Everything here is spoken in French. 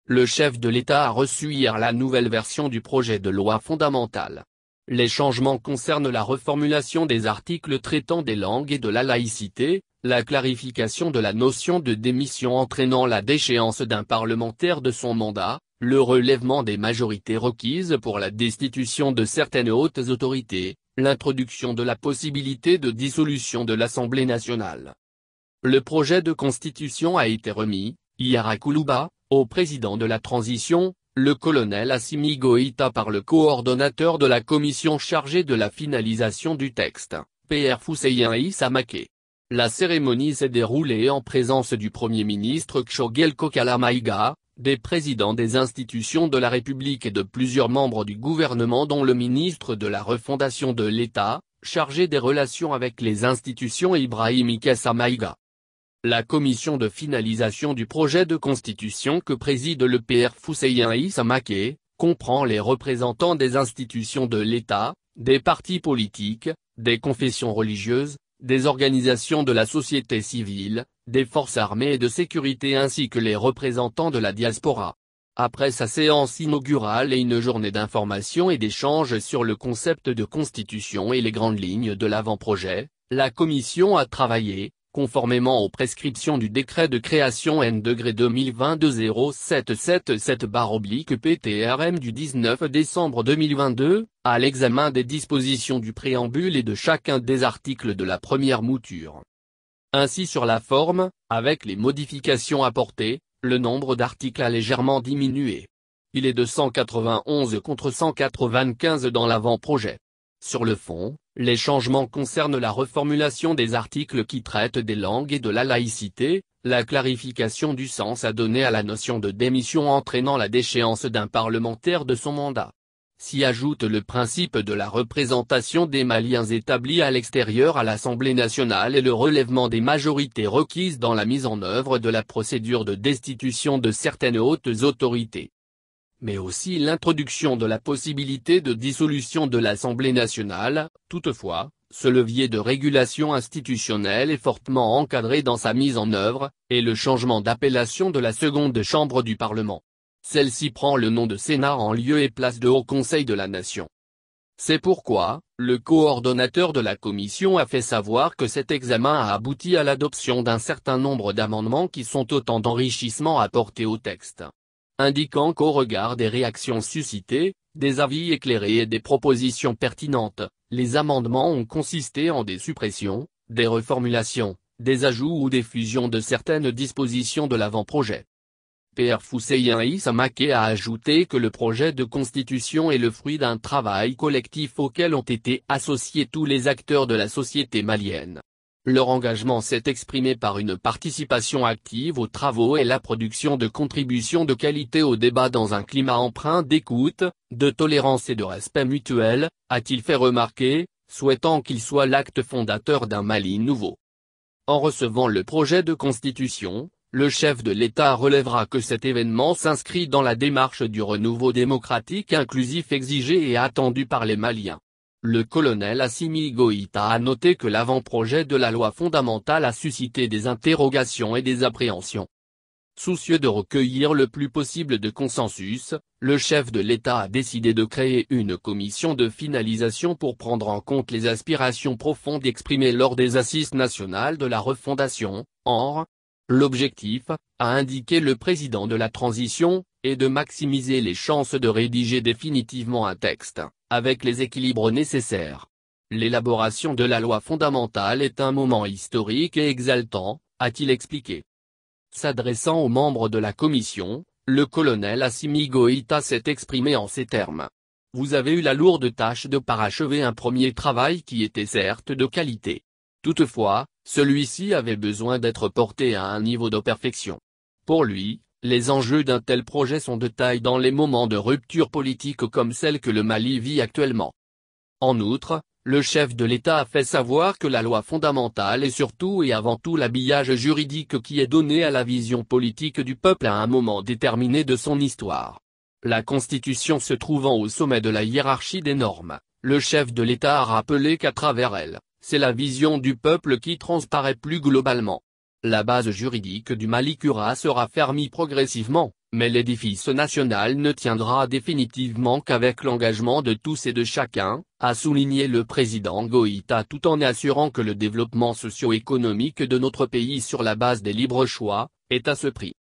le chef de l'État a reçu hier la nouvelle version du projet de loi fondamentale. Les changements concernent la reformulation des articles traitant des langues et de la laïcité, la clarification de la notion de démission entraînant la déchéance d'un parlementaire de son mandat, le relèvement des majorités requises pour la destitution de certaines hautes autorités, l'introduction de la possibilité de dissolution de l'Assemblée nationale. Le projet de constitution a été remis, hier à Koulouba, au président de la transition, le colonel Assimi Goïta par le coordonnateur de la commission chargée de la finalisation du texte, Pr Fussein Issa Maké. La cérémonie s'est déroulée en présence du Premier ministre Tshogel Kokala Maïga, des présidents des institutions de la République et de plusieurs membres du gouvernement dont le ministre de la refondation de l'État, chargé des relations avec les institutions Ibrahim Ikessa Maïga. La commission de finalisation du projet de constitution que préside le Pr Fussein Issa Maké, comprend les représentants des institutions de l'État, des partis politiques, des confessions religieuses, des organisations de la société civile, des forces armées et de sécurité ainsi que les représentants de la diaspora. Après sa séance inaugurale et une journée d'information et d'échange sur le concept de constitution et les grandes lignes de l'avant-projet, la commission a travaillé, conformément aux prescriptions du décret de création N-2022-0777/PTRM du 19 décembre 2022, à l'examen des dispositions du préambule et de chacun des articles de la première mouture. Ainsi sur la forme, avec les modifications apportées, le nombre d'articles a légèrement diminué. Il est de 191 contre 195 dans l'avant-projet. Sur le fond, les changements concernent la reformulation des articles qui traitent des langues et de la laïcité, la clarification du sens à donner à la notion de démission entraînant la déchéance d'un parlementaire de son mandat. S'y ajoute le principe de la représentation des Maliens établis à l'extérieur à l'Assemblée nationale et le relèvement des majorités requises dans la mise en œuvre de la procédure de destitution de certaines hautes autorités. Mais aussi l'introduction de la possibilité de dissolution de l'Assemblée nationale. Toutefois, ce levier de régulation institutionnelle est fortement encadré dans sa mise en œuvre, et le changement d'appellation de la seconde chambre du Parlement. Celle-ci prend le nom de Sénat en lieu et place de Haut Conseil de la Nation. C'est pourquoi, le coordonnateur de la commission a fait savoir que cet examen a abouti à l'adoption d'un certain nombre d'amendements qui sont autant d'enrichissements apportés au texte. Indiquant qu'au regard des réactions suscitées, des avis éclairés et des propositions pertinentes, les amendements ont consisté en des suppressions, des reformulations, des ajouts ou des fusions de certaines dispositions de l'avant-projet. Pr Fussein Issa Maké a ajouté que le projet de constitution est le fruit d'un travail collectif auquel ont été associés tous les acteurs de la société malienne. Leur engagement s'est exprimé par une participation active aux travaux et la production de contributions de qualité au débat dans un climat empreint d'écoute, de tolérance et de respect mutuel, a-t-il fait remarquer, souhaitant qu'il soit l'acte fondateur d'un Mali nouveau. En recevant le projet de constitution, le chef de l'État relèvera que cet événement s'inscrit dans la démarche du renouveau démocratique inclusif exigé et attendu par les Maliens. Le colonel Assimi Goïta a noté que l'avant-projet de la loi fondamentale a suscité des interrogations et des appréhensions. Soucieux de recueillir le plus possible de consensus, le chef de l'État a décidé de créer une commission de finalisation pour prendre en compte les aspirations profondes exprimées lors des assises nationales de la refondation, or. L'objectif, a indiqué le président de la transition, est de maximiser les chances de rédiger définitivement un texte, avec les équilibres nécessaires. L'élaboration de la loi fondamentale est un moment historique et exaltant, a-t-il expliqué. S'adressant aux membres de la commission, le colonel Assimi Goïta s'est exprimé en ces termes. Vous avez eu la lourde tâche de parachever un premier travail qui était certes de qualité. Toutefois, celui-ci avait besoin d'être porté à un niveau de perfection. Pour lui, les enjeux d'un tel projet sont de taille dans les moments de rupture politique comme celle que le Mali vit actuellement. En outre, le chef de l'État a fait savoir que la loi fondamentale est surtout et avant tout l'habillage juridique qui est donné à la vision politique du peuple à un moment déterminé de son histoire. La Constitution se trouvant au sommet de la hiérarchie des normes, le chef de l'État a rappelé qu'à travers elle, c'est la vision du peuple qui transparaît plus globalement. La base juridique du Mali sera fermie progressivement, Mais l'édifice national ne tiendra définitivement qu'avec l'engagement de tous et de chacun, a souligné le président Goïta tout en assurant que le développement socio-économique de notre pays sur la base des libres choix, est à ce prix.